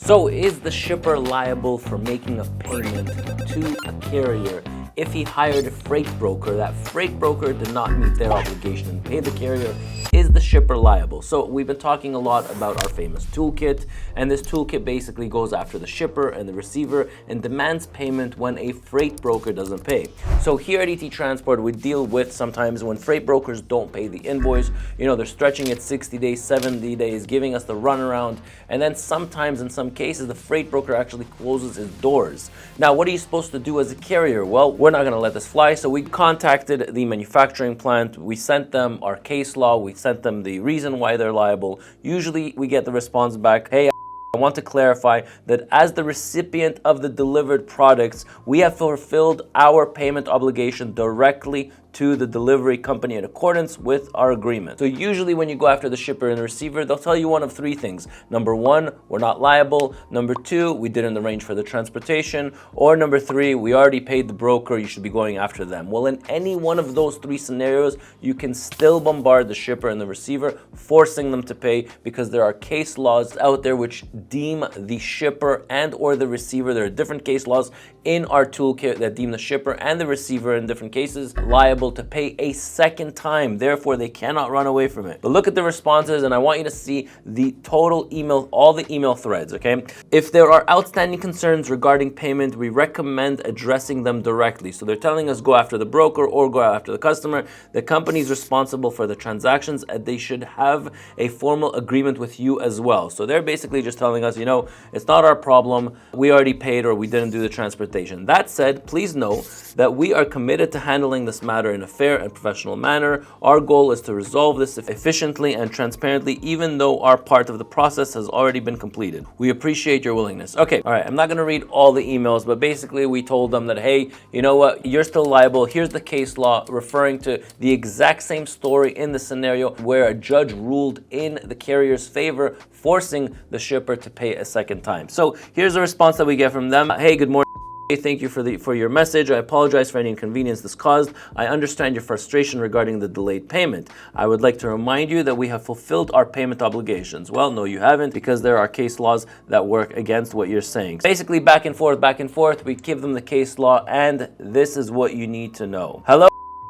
So is the shipper liable for making a payment to a carrier if he hired a freight broker? That freight broker did not meet their obligation and pay the carrier. Is the shipper liable? So we've been talking a lot about our famous toolkit, and this toolkit basically goes after the shipper and the receiver and demands payment when a freight broker doesn't pay. So here at ET Transport, we deal with sometimes when freight brokers don't pay the invoice. They're stretching it 60 days, 70 days, giving us the runaround, and then sometimes in some cases the freight broker actually closes his doors. Now, what are you supposed to do as a carrier? Well, we're not going to let this fly, so we contacted the manufacturing plant. We sent them our case law. We sent them the reason why they're liable. Usually we get the response back, hey, I want to clarify that as the recipient of the delivered products, we have fulfilled our payment obligation directly to the delivery company in accordance with our agreement. So usually when you go after the shipper and the receiver, they'll tell you one of three things. Number one, we're not liable. Number two, we didn't arrange for the transportation. Or number three, we already paid the broker, you should be going after them. Well, in any one of those three scenarios, you can still bombard the shipper and the receiver, forcing them to pay, because there are case laws out there which deem the shipper and or the receiver, there are different case laws in our toolkit that deem the shipper and the receiver in different cases liable to pay a second time. Therefore, they cannot run away from it. But look at the responses, and I want you to see the total email, all the email threads, okay? If there are outstanding concerns regarding payment, we recommend addressing them directly. So they're telling us go after the broker or go after the customer. The company is responsible for the transactions, and they should have a formal agreement with you as well. So they're basically just telling us, it's not our problem. We already paid or we didn't do the transportation. That said, please know that we are committed to handling this matter in a fair and professional manner. Our goal is to resolve this efficiently and transparently, even though our part of the process has already been completed. We appreciate your willingness. Okay, all right, I'm not going to read all the emails, but basically we told them that, hey, you know what, you're still liable. Here's the case law referring to the exact same story in the scenario where a judge ruled in the carrier's favor, forcing the shipper to pay a second time. So here's the response that we get from them. Hey, good morning. Thank you for your message. I apologize for any inconvenience this caused. I understand your frustration regarding the delayed payment. I would like to remind you that we have fulfilled our payment obligations. Well, no, you haven't, because there are case laws that work against what you're saying. Basically, back and forth, we give them the case law, and this is what you need to know. Hello?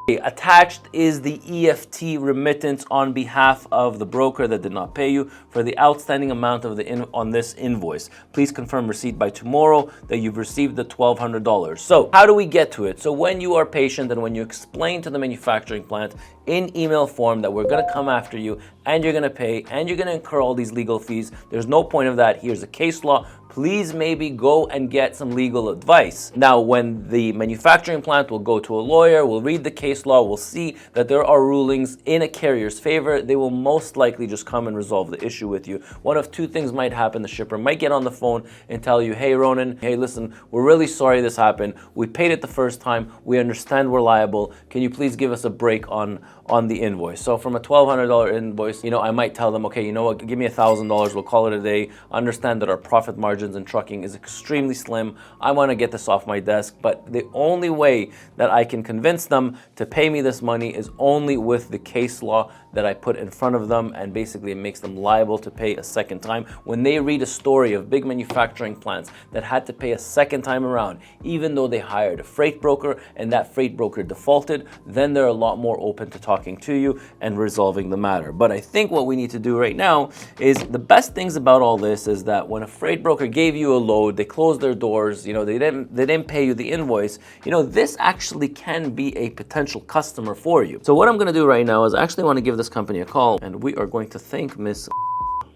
Attached is the EFT remittance on behalf of the broker that did not pay you for the outstanding amount of on this invoice. Please confirm receipt by tomorrow that you've received the $1,200. So how do we get to it? So when you are patient and when you explain to the manufacturing plant in email form that we're going to come after you and you're going to pay and you're going to incur all these legal fees, there's no point of that. Here's a case law. Please maybe go and get some legal advice. Now, when the manufacturing plant will go to a lawyer, will read the case law, will see that there are rulings in a carrier's favor, they will most likely just come and resolve the issue with you. One of two things might happen. The shipper might get on the phone and tell you, hey, Ronan, hey, listen, we're really sorry this happened. We paid it the first time. We understand we're liable. Can you please give us a break on the invoice? So from a $1,200 invoice, I might tell them, okay, you know what, give me $1,000. We'll call it a day. Understand that our profit margins in trucking is extremely slim. I want to get this off my desk, but the only way that I can convince them to pay me this money is only with the case law that I put in front of them, and basically it makes them liable to pay a second time. When they read a story of big manufacturing plants that had to pay a second time around, even though they hired a freight broker and that freight broker defaulted, then they're a lot more open to talking to you and resolving the matter. But I think what we need to do right now is, the best things about all this is that when a freight broker gave you a load, they closed their doors, they didn't pay you the invoice, this actually can be a potential customer for you. So what I'm going to do right now is I actually want to give this company a call, and we are going to thank Miss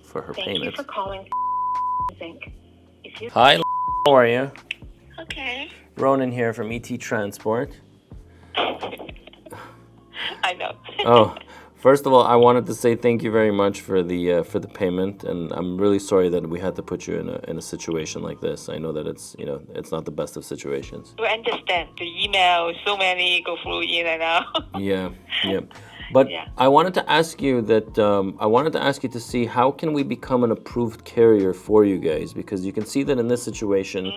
for her payment. Thank you for calling. Hi, how are you? Okay. Ronan here from ET Transport. I know. Oh, first of all, I wanted to say thank you very much for the payment, and I'm really sorry that we had to put you in a situation like this. I know that it's it's not the best of situations. I understand the email. So many go through in and out. Yeah. But Yeah. I wanted to ask you to see how can we become an approved carrier for you guys, because you can see that in this situation,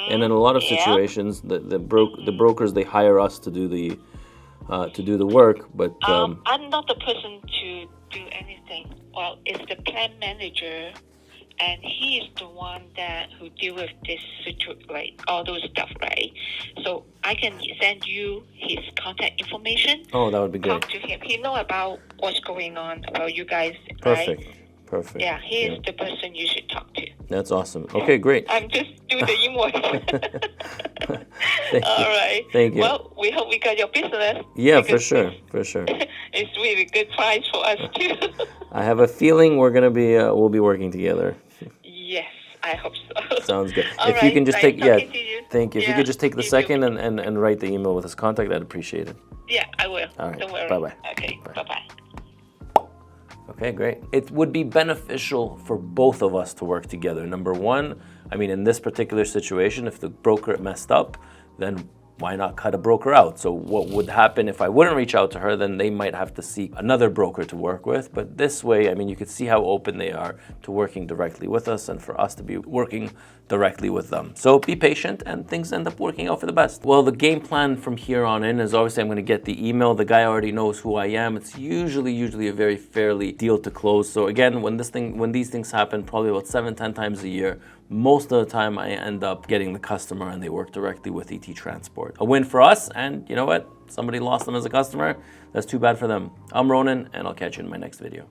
and in a lot of situations, the brokers, they hire us to do the work, but I'm not the person to do anything. Well, it's the plan manager. and he is the one that who deal with this like all those stuff, right? So I can send you his contact information. Oh, that would be great. Talk to him. He know about what's going on about you guys, Perfect. right? Perfect. Yeah, he is the person you should talk to. That's awesome. Okay, great. I'm just doing the invoice. Thank All you. right. Thank you. Well, we hope we got your business. Yeah, for because sure. For sure. It's really good price for us too. I have a feeling we're gonna be we'll be working together. Yes, I hope so. Sounds good. All If you right, can just nice take talking to you. thank you. If you Yeah, could just take the you second too. and write the email with his contact, I'd appreciate it. Yeah, I will. All right. Don't worry. Bye-bye. Okay. Bye. Bye. Okay, great. It would be beneficial for both of us to work together. Number one, I mean, in this particular situation, if the broker messed up, then why not cut a broker out? So what would happen if I wouldn't reach out to her, then they might have to seek another broker to work with. But this way, I mean, you could see how open they are to working directly with us and for us to be working directly with them. So be patient and things end up working out for the best. Well, the game plan from here on in is obviously I'm going to get the email. The guy already knows who I am. It's usually a very fairly deal to close. So again, when these things happen, probably about 7-10 times a year, most of the time I end up getting the customer and they work directly with ET Transport. A win for us, and you know what? Somebody lost them as a customer. That's too bad for them. I'm Ronan, and I'll catch you in my next video.